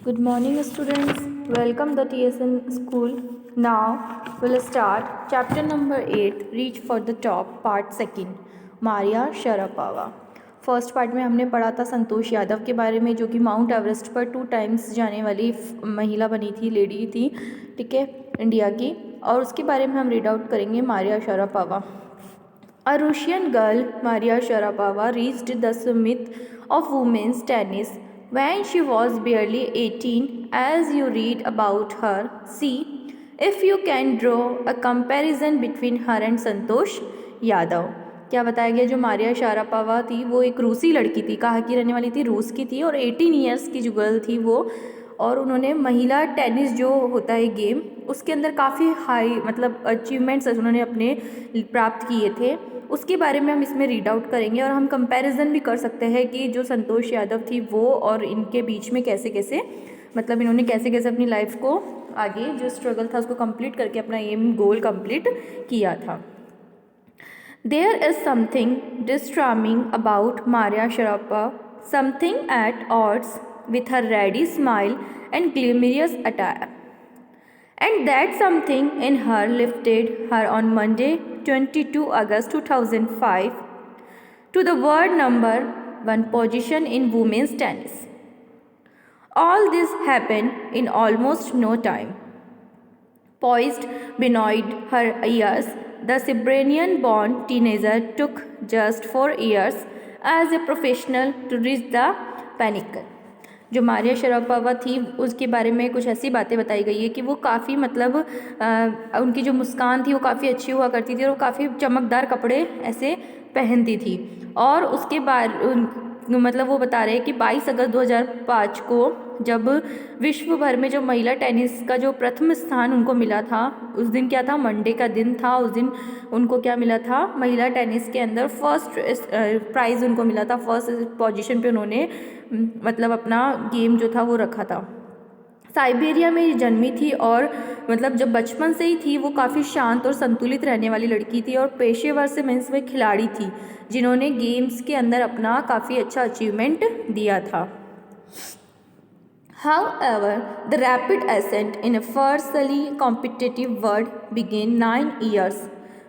Good morning, students. Welcome the TSN school. Now we'll start chapter number 8, Reach for the Top, part 2, Maria Sharapova. First part में हमने पढ़ा था संतोष यादव के बारे में, जो कि माउंट एवरेस्ट पर 2 टाइम्स जाने वाली महिला बनी थी, लेडी थी, ठीक है, इंडिया की। और उसके बारे में हम रीड आउट करेंगे Maria Sharapova. A Russian girl, Maria Sharapova, reached the summit of women's tennis when she was barely 18. As you read about her, see if you can draw a comparison between her and Santosh Yadav. क्या बताया गया, जो Maria Sharapova थी वो एक रूसी लड़की थी, कहाँ की रहने वाली थी, रूस की थी, और 18 ईयर्स की जो गर्ल थी वो, और उन्होंने महिला टेनिस जो होता है गेम, उसके अंदर काफ़ी हाई मतलब अचीवमेंट्स उन्होंने अपने प्राप्त किए थे। उसके बारे में हम इसमें रीड आउट करेंगे और हम कंपैरिजन भी कर सकते हैं कि जो संतोष यादव थी वो और इनके बीच में कैसे कैसे मतलब इन्होंने कैसे कैसे अपनी लाइफ को आगे जो स्ट्रगल था उसको कंप्लीट करके अपना एम गोल कंप्लीट किया था। There is something distressing about Maria Sharapova, something at odds with her ready smile and glamorous attire. And that something in her lifted her on Monday, 22 August 2005, to the world number 1 position in women's tennis. All this happened in almost no time. Poised beyond her years, the Siberian-born teenager took just 4 years as a professional to reach the pinnacle. जो Maria Sharapova थी उसके बारे में कुछ ऐसी बातें बताई गई है कि वो काफ़ी मतलब उनकी जो मुस्कान थी वो काफ़ी अच्छी हुआ करती थी और वो काफ़ी चमकदार कपड़े ऐसे पहनती थी। और उसके बाद मतलब वो बता रहे हैं कि 22 अगस्त 2005 को जब विश्व भर में जो महिला टेनिस का जो प्रथम स्थान उनको मिला था, उस दिन क्या था, मंडे का दिन था, उस दिन उनको क्या मिला था, महिला टेनिस के अंदर फर्स्ट प्राइज़ उनको मिला था, फर्स्ट पोजीशन पे उन्होंने मतलब अपना गेम जो था वो रखा था। साइबेरिया में जन्मी थी और मतलब जब बचपन से ही थी वो काफ़ी शांत और संतुलित रहने वाली लड़की थी और पेशेवर से मीन्स में खिलाड़ी थी जिन्होंने गेम्स के अंदर अपना काफ़ी अच्छा अचीवमेंट दिया था। However, the rapid ascent in a fiercely competitive world began 9 years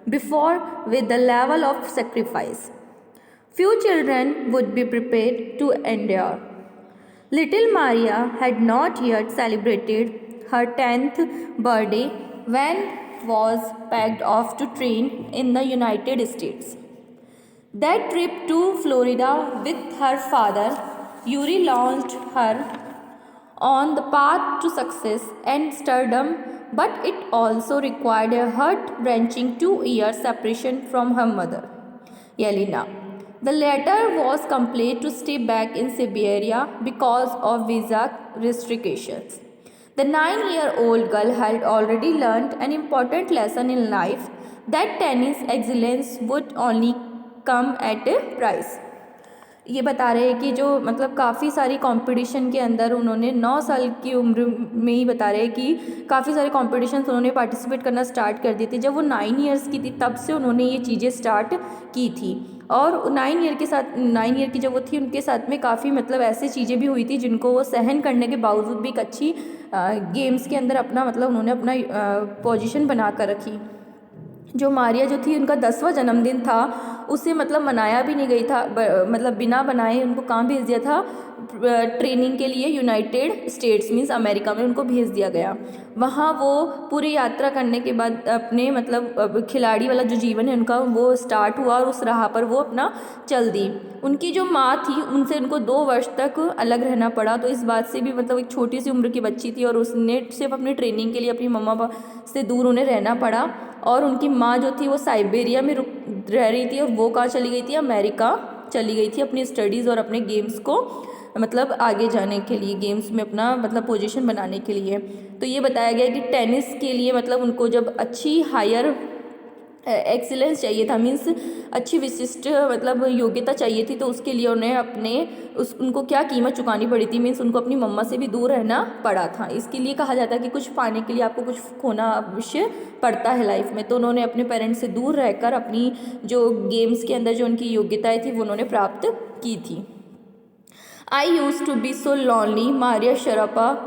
before with the level of sacrifice few children would be prepared to endure. Little Maria had not yet celebrated her 10th birthday when was packed off to train in the United States. That trip to Florida with her father, Yuri, launched her on the path to success and stardom, but it also required a heart-wrenching 2-year separation from her mother, Yelena. The latter was compelled to stay back in Siberia because of visa restrictions. The 9-year-old girl had already learned an important lesson in life, that tennis excellence would only come at a price. ये बता रहे हैं कि जो मतलब काफ़ी सारी competition के अंदर उन्होंने 9 साल की उम्र में ही बता रहे हैं कि काफ़ी सारे कॉम्पिटिशन्स उन्होंने पार्टिसिपेट करना स्टार्ट कर दी थी। जब वो 9 ईयर्स की थी तब से उन्होंने ये चीज़ें स्टार्ट की थी और 9 ईयर की जब वो थी उनके साथ में काफ़ी मतलब ऐसी चीज़ें भी हुई थी जिनको वो सहन करने के बावजूद भी एक अच्छी गेम्स के अंदर अपना मतलब उन्होंने अपना पोजीशन बना कर रखी। जो मारिया जो थी उनका 10वां जन्मदिन था, उसे मतलब मनाया भी नहीं गई था, मतलब बिना बनाए उनको कहाँ भेज दिया था, ट्रेनिंग के लिए यूनाइटेड स्टेट्स मीन्स अमेरिका में उनको भेज दिया गया। वहाँ वो पूरी यात्रा करने के बाद अपने मतलब खिलाड़ी वाला जो जीवन है उनका वो स्टार्ट हुआ और उस राह पर वो अपना चल दी। उनकी जो माँ थी उनसे उनको 2 वर्ष तक अलग रहना पड़ा, तो इस बात से भी मतलब एक छोटी सी उम्र की बच्ची थी और उसने सिर्फ अपनी ट्रेनिंग के लिए अपनी मम्मा पापा से दूर उन्हें रहना पड़ा। और उनकी माँ जो थी वो साइबेरिया में रह रही थी और वो कहाँ चली गई थी, अमेरिका चली गई थी अपनी स्टडीज़ और अपने गेम्स को मतलब आगे जाने के लिए, गेम्स में अपना मतलब पोजीशन बनाने के लिए। तो ये बताया गया कि टेनिस के लिए मतलब उनको जब अच्छी हायर एक्सीलेंस चाहिए था, मीन्स अच्छी विशिष्ट मतलब योग्यता चाहिए थी, तो उसके लिए उन्हें उनको क्या कीमत चुकानी पड़ी थी, मीन्स उनको अपनी मम्मा से भी दूर रहना पड़ा था। इसके लिए कहा जाता है कि कुछ पाने के लिए आपको कुछ खोना अवश्य पड़ता है लाइफ में, तो उन्होंने अपने पेरेंट्स से दूर रहकर अपनी जो गेम्स के अंदर जो उनकी योग्यताएँ थी वो उन्होंने प्राप्त की थी। I used to be so lonely, Maria Sharapova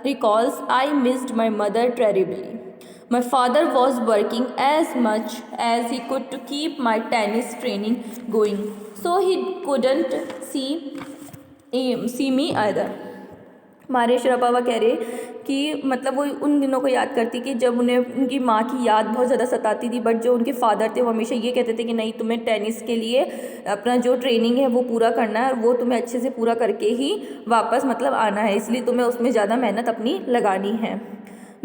recalls. I missed my mother terribly. My father was working as much as he could to keep my tennis training going, so he couldn't see me either. Maria Sharapova कह रहे कि मतलब वो उन दिनों को याद करती कि जब उन्हें उनकी माँ की याद बहुत ज़्यादा सताती थी, बट जो उनके फादर थे वो हमेशा ये कहते थे कि नहीं, तुम्हें टेनिस के लिए अपना जो ट्रेनिंग है वो पूरा करना है और वो तुम्हें अच्छे से पूरा करके ही वापस मतलब आना है, इसलिए तुम्हें उसमें ज़्यादा मेहनत अपनी लगानी है.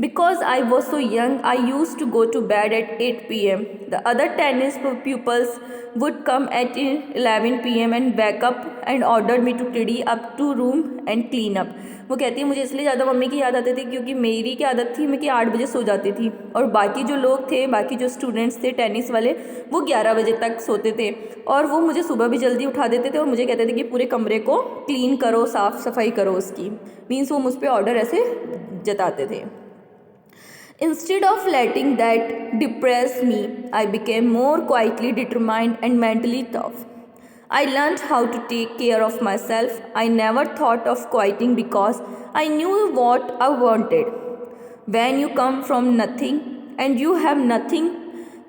Because I was so young, I used to go to bed at 8 p.m. The other tennis pupils would come at 11 p.m. and wake up and order me to tidy up to room and clean up. वो कहती है मुझे इसलिए ज़्यादा mummy की याद आती थी क्योंकि मेरी क्या आदत थी, मैं कि 8 बजे सो जाती थी और बाकी जो लोग थे, बाकी जो स्टूडेंट्स थे टेनिस वाले, वो 11 बजे तक सोते थे और वो मुझे सुबह भी जल्दी उठा देते थे और मुझे कहते थे कि पूरे कमरे को क्लीन करो, साफ़ सफाई करो उसकी. मीन्स वो मुझ पर ऑर्डर ऐसे जताते थे. Instead of letting that depress me, I became more quietly determined and mentally tough. I learned how to take care of myself. I never thought of quitting because I knew what I wanted. When you come from nothing and you have nothing,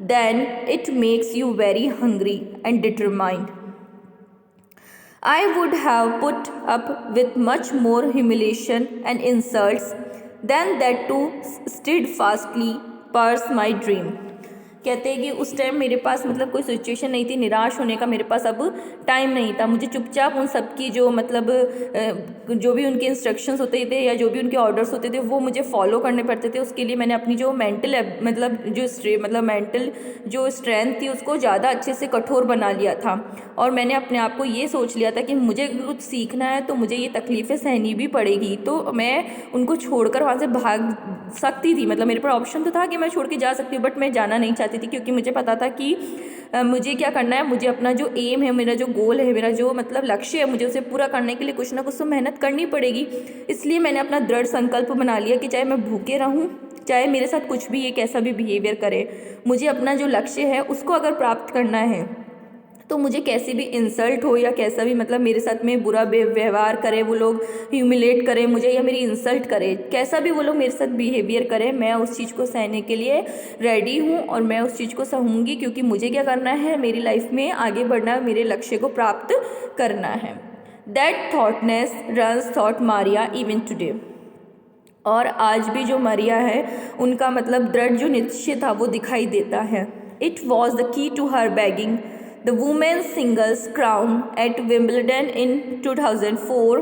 then it makes you very hungry and determined. I would have put up with much more humiliation and insults than that to steadfastly pursue my dream. कहते हैं कि उस time मेरे पास मतलब कोई situation नहीं थी निराश होने का, मेरे पास अब टाइम नहीं था. मुझे चुपचाप उन सब की जो मतलब जो भी उनके इंस्ट्रक्शंस होते थे या जो भी उनके ऑर्डर्स होते थे वो मुझे फॉलो करने पड़ते थे. उसके लिए मैंने अपनी जो मेंटल मतलब मेंटल जो स्ट्रेंथ थी उसको ज़्यादा अच्छे से कठोर बना लिया था और मैंने अपने आप को ये सोच लिया था कि मुझे कुछ सीखना है तो मुझे ये तकलीफ़ें सहनी भी पड़ेगी. तो मैं उनको छोड़कर वहाँ से भाग सकती थी, मतलब मेरे पास ऑप्शन तो था कि मैं छोड़ के जा सकती हूँ, बट मैं जाना नहीं चाहती थी क्योंकि मुझे पता था कि मुझे क्या करना है. मुझे अपना जो एम है, मेरा जो गोल है, मेरा जो मतलब लक्ष्य है, मुझे उसे पूरा करने के लिए कुछ ना कुछ तो मेहनत करनी पड़ेगी. इसलिए मैंने अपना दृढ़ संकल्प बना लिया कि चाहे मैं भूखे रहूँ, चाहे मेरे साथ कुछ भी ये कैसा भी बिहेवियर करे, मुझे अपना जो लक्ष्य है उसको अगर प्राप्त करना है तो मुझे कैसी भी इंसल्ट हो या कैसा भी मतलब मेरे साथ में बुरा व्यवहार करे, वो लोग ह्यूमिलेट करें मुझे या मेरी इंसल्ट करें, कैसा भी वो लोग मेरे साथ बिहेवियर करें, मैं उस चीज़ को सहने के लिए रेडी हूँ और मैं उस चीज़ को सहूँगी क्योंकि मुझे क्या करना है, मेरी लाइफ में आगे बढ़ना है, मेरे लक्ष्य को प्राप्त करना है. That thoughtness runs thought Maria even today. और आज भी जो मारिया है उनका मतलब दृढ़ जो निश्चय था वो दिखाई देता है. It was the key to her bagging the women's singles crown at Wimbledon in 2004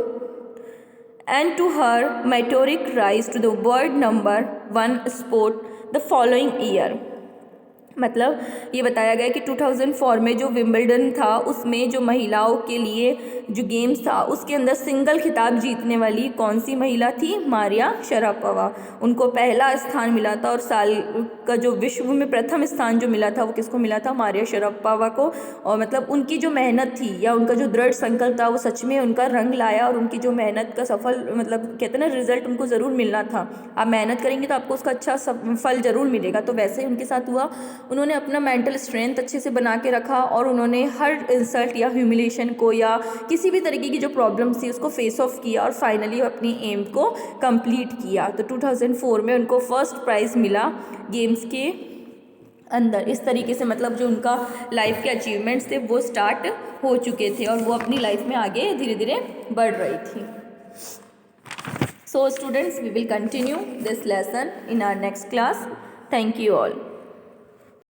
and to her meteoric rise to the world number 1 sport the following year. मतलब ये बताया गया कि 2004 में जो विंबलडन था उसमें जो महिलाओं के लिए जो गेम्स था उसके अंदर सिंगल खिताब जीतने वाली कौन सी महिला थी, मारिया शरापोवा. उनको पहला स्थान मिला था और साल का जो विश्व में प्रथम स्थान जो मिला था वो किसको मिला था, मारिया शरापोवा को. और मतलब उनकी जो मेहनत थी या उनका जो दृढ़ संकल्प था वो सच में उनका रंग लाया और उनकी जो मेहनत का सफल मतलब कहते हैं ना रिजल्ट उनको ज़रूर मिलना था. आप मेहनत करेंगे तो आपको उसका अच्छा फल ज़रूर मिलेगा. तो वैसे ही उनके साथ हुआ. उन्होंने अपना मेंटल स्ट्रेंथ अच्छे से बना के रखा और उन्होंने हर इंसल्ट या ह्यूमिलेशन को या किसी भी तरीके की जो प्रॉब्लम्स थी उसको फेस ऑफ किया और फाइनली अपनी एम को कंप्लीट किया. तो 2004 में उनको फर्स्ट प्राइज़ मिला गेम्स के अंदर. इस तरीके से मतलब जो उनका लाइफ के अचीवमेंट्स थे वो स्टार्ट हो चुके थे और वो अपनी लाइफ में आगे धीरे धीरे बढ़ रही थी. So students, we will continue this lesson in our next class. Thank you all.